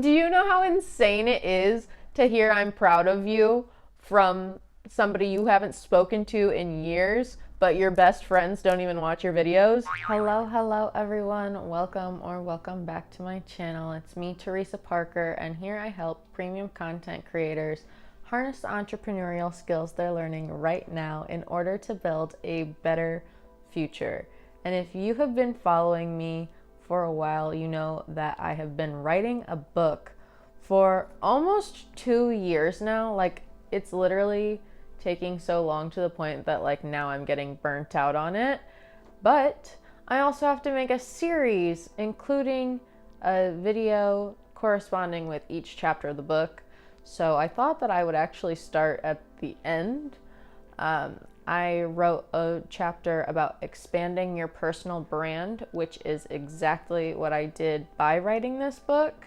Do you know how insane it is to hear I'm proud of you from somebody you haven't spoken to in years, but your best friends don't even watch your videos? Hello everyone. Welcome back to my channel. It's me, Teresa Parker, and here I help premium content creators harness the entrepreneurial skills they're learning right now in order to build a better future. And if you have been following me for a while, you know that I have been writing a book for almost 2 years now. Like, it's literally taking so long to the point that like now I'm getting burnt out on it. But I also have to make a series including a video corresponding with each chapter of the book. So I thought that I would actually start at the end. I wrote a chapter about expanding your personal brand, which is exactly what I did by writing this book.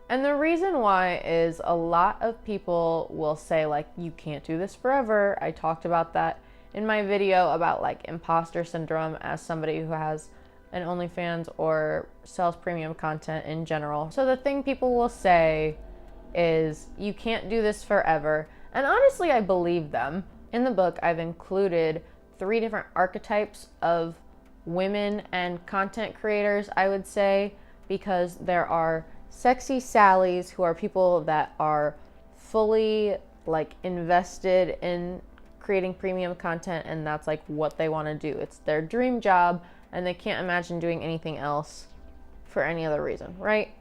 And the reason why is a lot of people will say like, you can't do this forever. I talked about that in my video about like imposter syndrome as somebody who has an OnlyFans or sells premium content in general. So the thing people will say is you can't do this forever. And honestly, I believe them. In the book, I've included 3 different archetypes of women and content creators, I would say, because there are sexy Sallys, who are people that are fully like invested in creating premium content, and that's like what they want to do. It's their dream job and they can't imagine doing anything else for any other reason, right?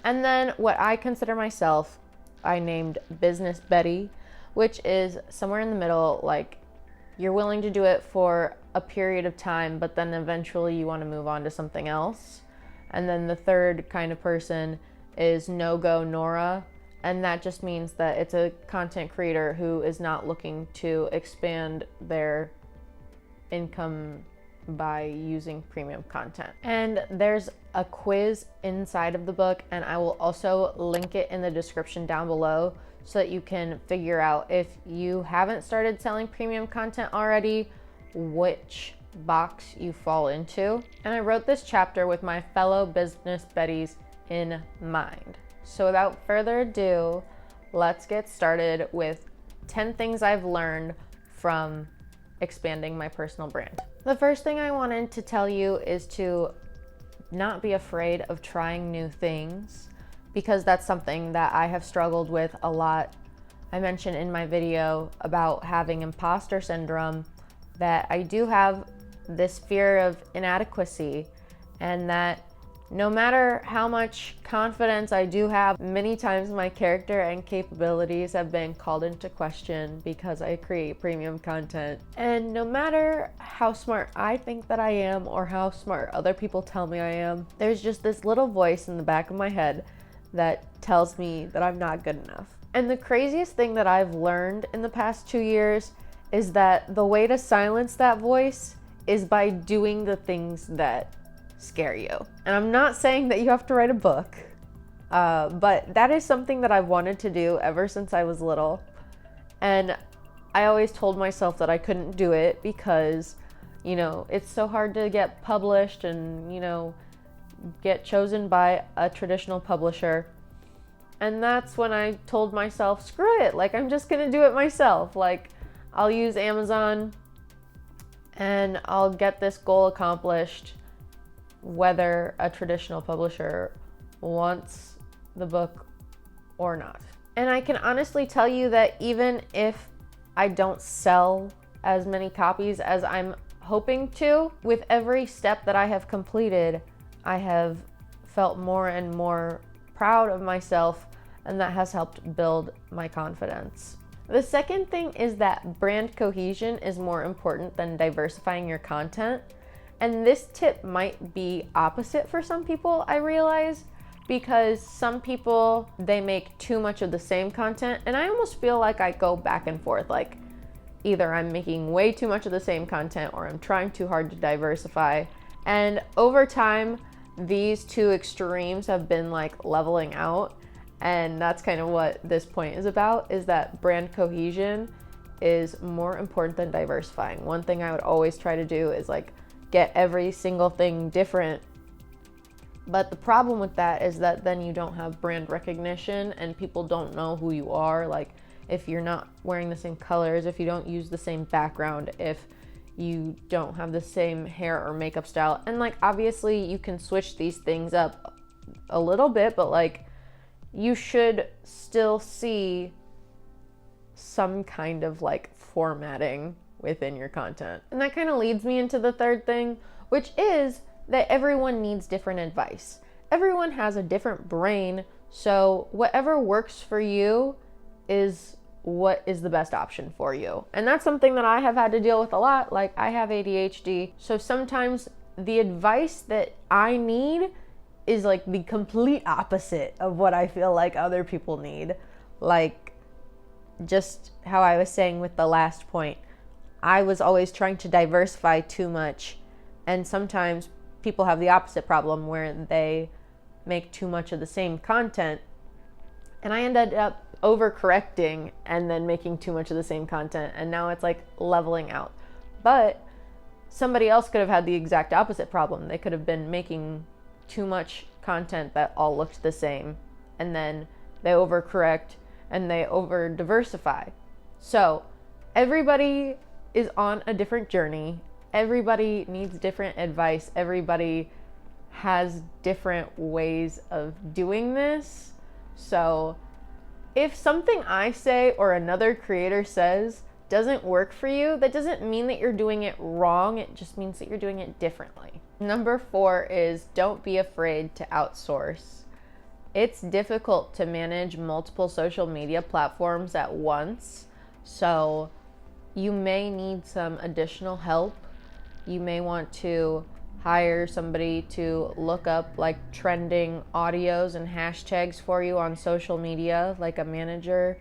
And then what I consider myself, I named Business Betty, which is somewhere in the middle. Like, you're willing to do it for a period of time, but then eventually you want to move on to something else. And then the third kind of person is no-go Nora, and that just means that it's a content creator who is not looking to expand their income by using premium content. And there's a quiz inside of the book, and I will also link it in the description down below so that you can figure out, if you haven't started selling premium content already, which box you fall into. And I wrote this chapter with my fellow business Betties in mind. So without further ado, let's get started with 10 things I've learned from expanding my personal brand. The first thing I wanted to tell you is to not be afraid of trying new things, because that's something that I have struggled with a lot. I mentioned in my video about having imposter syndrome that I do have this fear of inadequacy, and that no matter how much confidence I do have, many times my character and capabilities have been called into question because I create premium content. And no matter how smart I think that I am or how smart other people tell me I am, there's just this little voice in the back of my head that tells me that I'm not good enough. And the craziest thing that I've learned in the past 2 years is that the way to silence that voice is by doing the things that scare you. And I'm not saying that you have to write a book, but that is something that I've wanted to do ever since I was little. And I always told myself that I couldn't do it because, you know, it's so hard to get published and, you know, get chosen by a traditional publisher. And that's when I told myself, screw it, like, I'm just gonna do it myself. Like, I'll use Amazon and I'll get this goal accomplished, whether a traditional publisher wants the book or not. And I can honestly tell you that even if I don't sell as many copies as I'm hoping to, with every step that I have completed, I have felt more and more proud of myself, and that has helped build my confidence. The second thing is that brand cohesion is more important than diversifying your content. And this tip might be opposite for some people, I realize, because some people, they make too much of the same content, and I almost feel like I go back and forth. Like, either I'm making way too much of the same content or I'm trying too hard to diversify. And over time, these two extremes have been like leveling out. And that's kind of what this point is about, is that brand cohesion is more important than diversifying. One thing I would always try to do is like get every single thing different But the problem with that is that then you don't have brand recognition and people don't know who you are. Like if you're not wearing the same colors, if you don't use the same background, if you don't have the same hair or makeup style. And like obviously you can switch these things up a little bit, but like you should still see some kind of like formatting within your content. And that kind of leads me into the third thing, which is that everyone needs different advice. Everyone has a different brain, so whatever works for you is what is the best option for you. And that's something that I have had to deal with a lot. Like I have ADHD, so sometimes the advice that I need is like the complete opposite of what I feel like other people need. Like just how I was saying with the last point, I was always trying to diversify too much, and sometimes people have the opposite problem where they make too much of the same content, and I ended up overcorrecting and then making too much of the same content, and now it's like leveling out. But somebody else could have had the exact opposite problem. They could have been making too much content that all looked the same, and then they overcorrect and they over diversify. So everybody is on a different journey. Everybody needs different advice. Everybody has different ways of doing this. So if something I say or another creator says doesn't work for you, that doesn't mean that you're doing it wrong. It just means that you're doing it differently. Number 4 is don't be afraid to outsource. It's difficult to manage multiple social media platforms at once. So you may need some additional help. You may want to hire somebody to look up like trending audios and hashtags for you on social media, like a manager,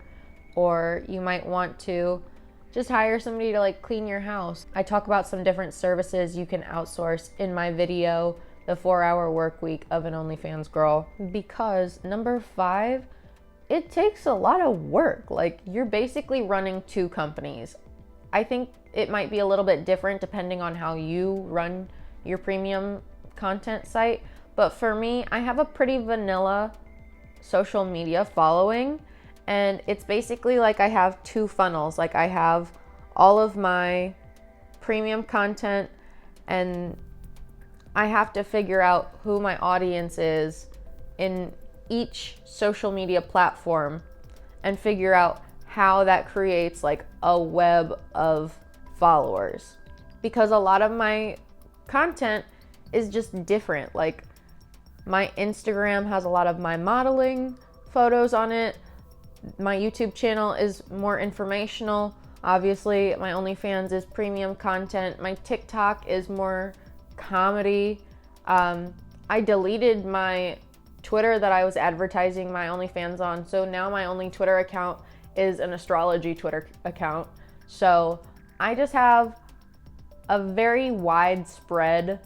or you might want to just hire somebody to like clean your house. I talk about some different services you can outsource in my video, The 4-Hour Work Week of an OnlyFans Girl, because number 5, it takes a lot of work. Like you're basically running 2 companies. I think it might be a little bit different depending on how you run your premium content site. But for me, I have a pretty vanilla social media following, and it's basically like I have 2 funnels. Like I have all of my premium content, and I have to figure out who my audience is in each social media platform and figure out how that creates like a web of followers, because a lot of my content is just different. Like my Instagram has a lot of my modeling photos on it. My YouTube channel is more informational. Obviously, my OnlyFans is premium content. My TikTok is more comedy. I deleted my Twitter that I was advertising my OnlyFans on, so now my only Twitter account is an astrology Twitter account. So I just have a very widespread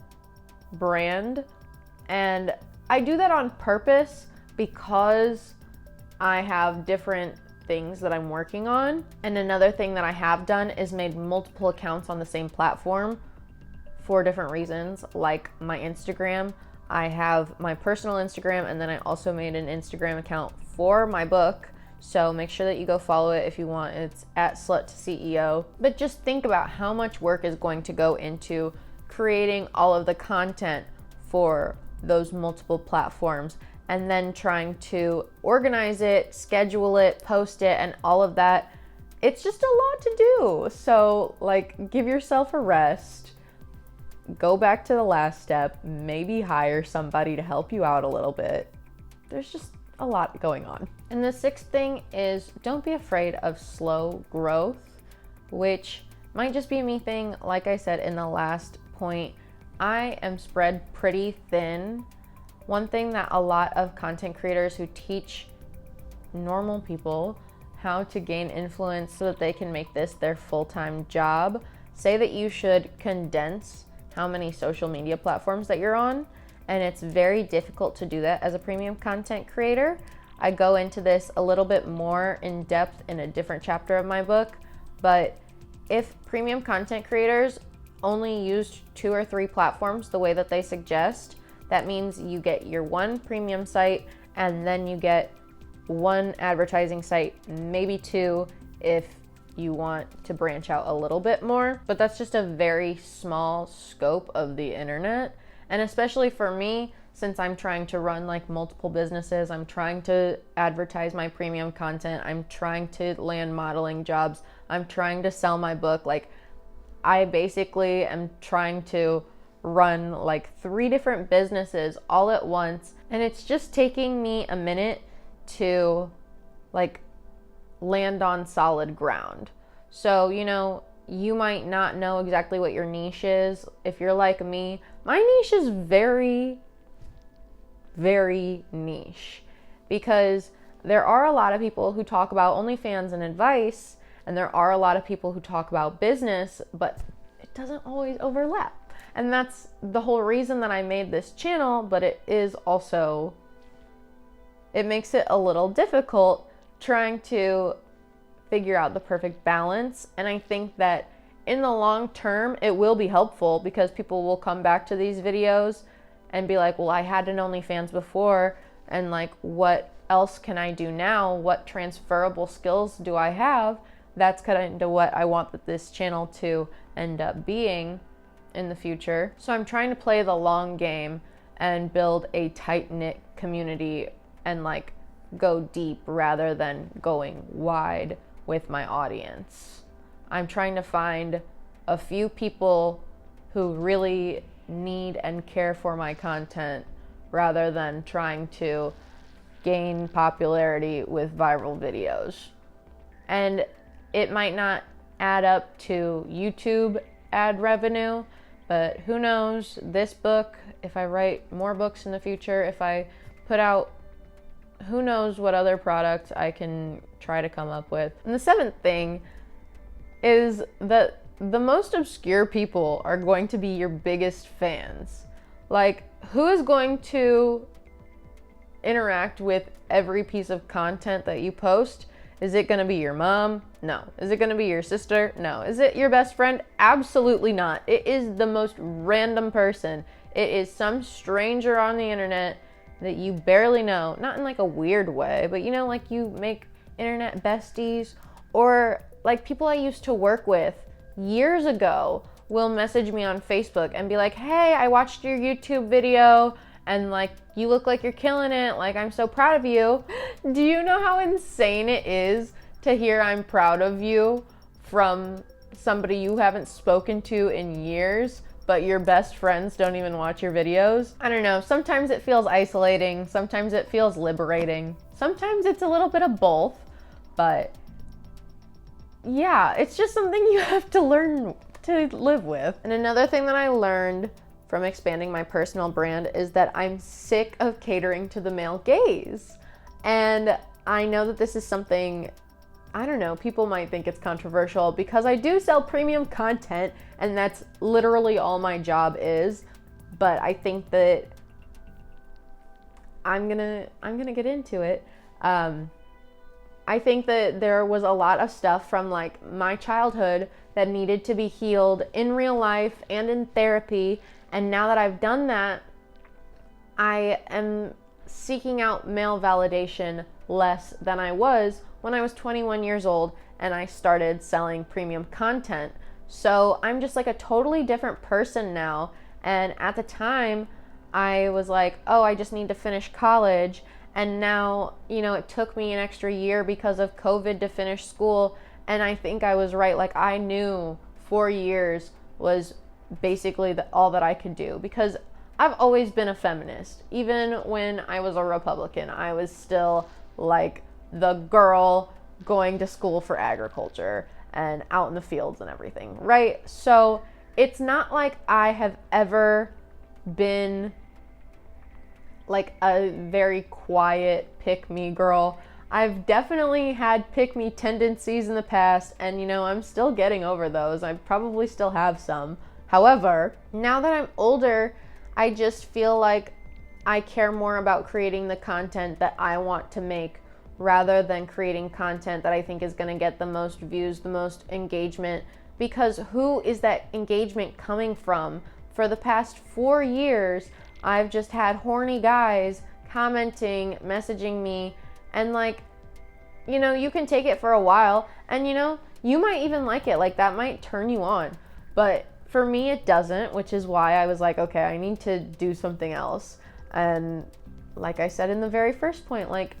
brand, and I do that on purpose because I have different things that I'm working on. And another thing that I have done is made multiple accounts on the same platform for different reasons. Like my Instagram, I have my personal Instagram, and then I also made an Instagram account for my book. So make sure that you go follow it if you want. It's at Slut to CEO. But just think about how much work is going to go into creating all of the content for those multiple platforms, and then trying to organize it, schedule it, post it, and all of that. It's just a lot to do. So like, give yourself a rest. Go back to the last step. Maybe hire somebody to help you out a little bit. There's just a lot going on. And the 6th thing is don't be afraid of slow growth, which might just be me thing. Like I said in the last point, I am spread pretty thin. One thing that a lot of content creators who teach normal people how to gain influence so that they can make this their full-time job say that you should condense how many social media platforms that you're on. And it's very difficult to do that as a premium content creator. I go into this a little bit more in depth in a different chapter of my book, but if premium content creators only used 2 or 3 platforms the way that they suggest, That means you get your one premium site and then you get one advertising site, maybe two if you want to branch out a little bit more. But that's just a very small scope of the internet. And especially for me, since I'm trying to run like multiple businesses, I'm trying to advertise my premium content, I'm trying to land modeling jobs, I'm trying to sell my book. Like, I basically am trying to run like 3 different businesses all at once, and it's just taking me a minute to like land on solid ground. So, you might not know exactly what your niche is. If you're like me, my niche is very, very niche, because there are a lot of people who talk about OnlyFans and advice, and there are a lot of people who talk about business, but it doesn't always overlap. And that's the whole reason that I made this channel, but it makes it a little difficult trying to figure out the perfect balance. And I think that in the long term, it will be helpful, because people will come back to these videos and be like, well, I had an OnlyFans before, and like, what else can I do now? What transferable skills do I have? That's kind of what I want this channel to end up being in the future. So I'm trying to play the long game and build a tight-knit community and like go deep rather than going wide with my audience. I'm trying to find a few people who really need and care for my content rather than trying to gain popularity with viral videos. And it might not add up to YouTube ad revenue, but who knows? This book, if I write more books in the future, if I put out, who knows what other product I can try to come up with. And the 7th thing is that the most obscure people are going to be your biggest fans. Like, who is going to interact with every piece of content that you post? Is it going to be your mom? No. Is it going to be your sister? No. Is it your best friend? Absolutely not. It is the most random person. It is some stranger on the internet that you barely know. Not in like a weird way, but like you make internet besties, or like people I used to work with years ago will message me on Facebook and be like, hey, I watched your YouTube video and like, you look like you're killing it. Like, I'm so proud of you. Do you know how insane it is to hear I'm proud of you from somebody you haven't spoken to in years, but your best friends don't even watch your videos? I don't know. Sometimes it feels isolating. Sometimes it feels liberating. Sometimes it's a little bit of both, but yeah, it's just something you have to learn to live with. And another thing that I learned from expanding my personal brand is that I'm sick of catering to the male gaze. And I know that this is something, I don't know, people might think it's controversial, because I do sell premium content and that's literally all my job is. But I think that I'm gonna get into it. I think that there was a lot of stuff from like my childhood that needed to be healed in real life and in therapy. And now that I've done that, I am seeking out male validation less than I was when I was 21 years old and I started selling premium content. So I'm just like a totally different person now. And at the time, I was like, oh, I just need to finish college. And now, it took me an extra year because of COVID to finish school. And I think I was right. Like, I knew 4 years was basically all that I could do, because I've always been a feminist. Even when I was a Republican, I was still like the girl going to school for agriculture and out in the fields and everything, right? So it's not like I have ever been like a very quiet pick-me girl. I've definitely had pick-me tendencies in the past, and I'm still getting over those. I probably still have some. However, now that I'm older, I just feel like I care more about creating the content that I want to make rather than creating content that I think is going to get the most views, the most engagement, because who is that engagement coming from? For the past 4 years, I've just had horny guys commenting, messaging me, and like, you know, you can take it for a while, and you know, you might even like it, like that might turn you on, but for me it doesn't, which is why I was like, okay, I need to do something else. And like I said in the very first point, like,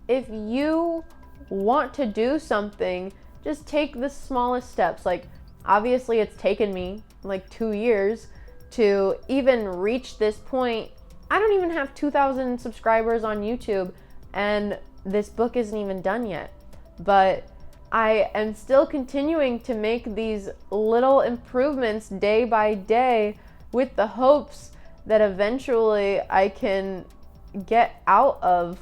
if you want to do something, just take the smallest steps. Like, obviously it's taken me like 2 years to even reach this point. I don't even have 2,000 subscribers on YouTube, and this book isn't even done yet. But I am still continuing to make these little improvements day by day with the hopes that eventually I can get out of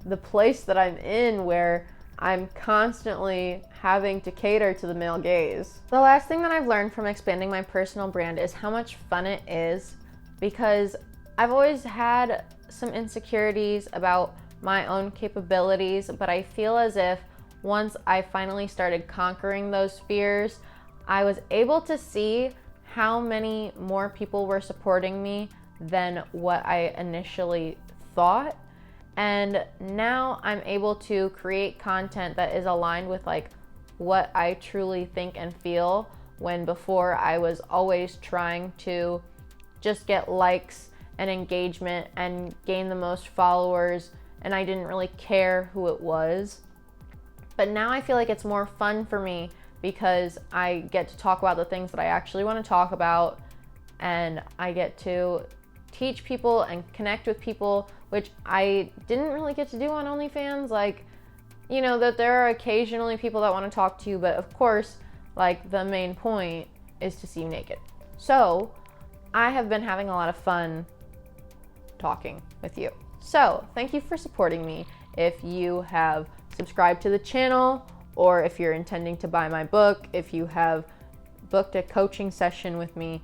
the place that I'm in where I'm constantly having to cater to the male gaze. The last thing that I've learned from expanding my personal brand is how much fun it is, because I've always had some insecurities about my own capabilities, but I feel as if once I finally started conquering those fears, I was able to see how many more people were supporting me than what I initially thought. And now I'm able to create content that is aligned with like what I truly think and feel, when before I was always trying to just get likes and engagement and gain the most followers, and I didn't really care who it was. But now I feel like it's more fun for me because I get to talk about the things that I actually want to talk about, and I get to teach people and connect with people, which I didn't really get to do on OnlyFans. Like, you know, that there are occasionally people that want to talk to you, but of course, like, the main point is to see you naked. So I have been having a lot of fun talking with you. So thank you for supporting me. If you have subscribed to the channel, or if you're intending to buy my book, if you have booked a coaching session with me,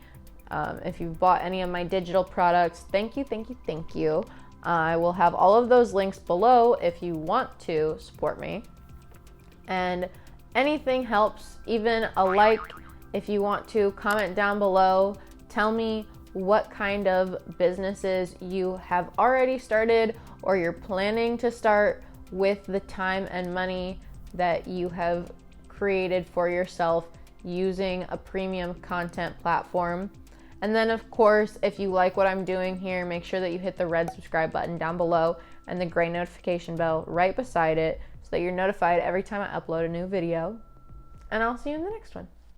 if you've bought any of my digital products, thank you, thank you, thank you. I will have all of those links below if you want to support me. And anything helps, even a like. If you want to comment down below, tell me what kind of businesses you have already started or you're planning to start with the time and money that you have created for yourself using a premium content platform. And then of course, if you like what I'm doing here, make sure that you hit the red subscribe button down below and the gray notification bell right beside it so that you're notified every time I upload a new video. And I'll see you in the next one.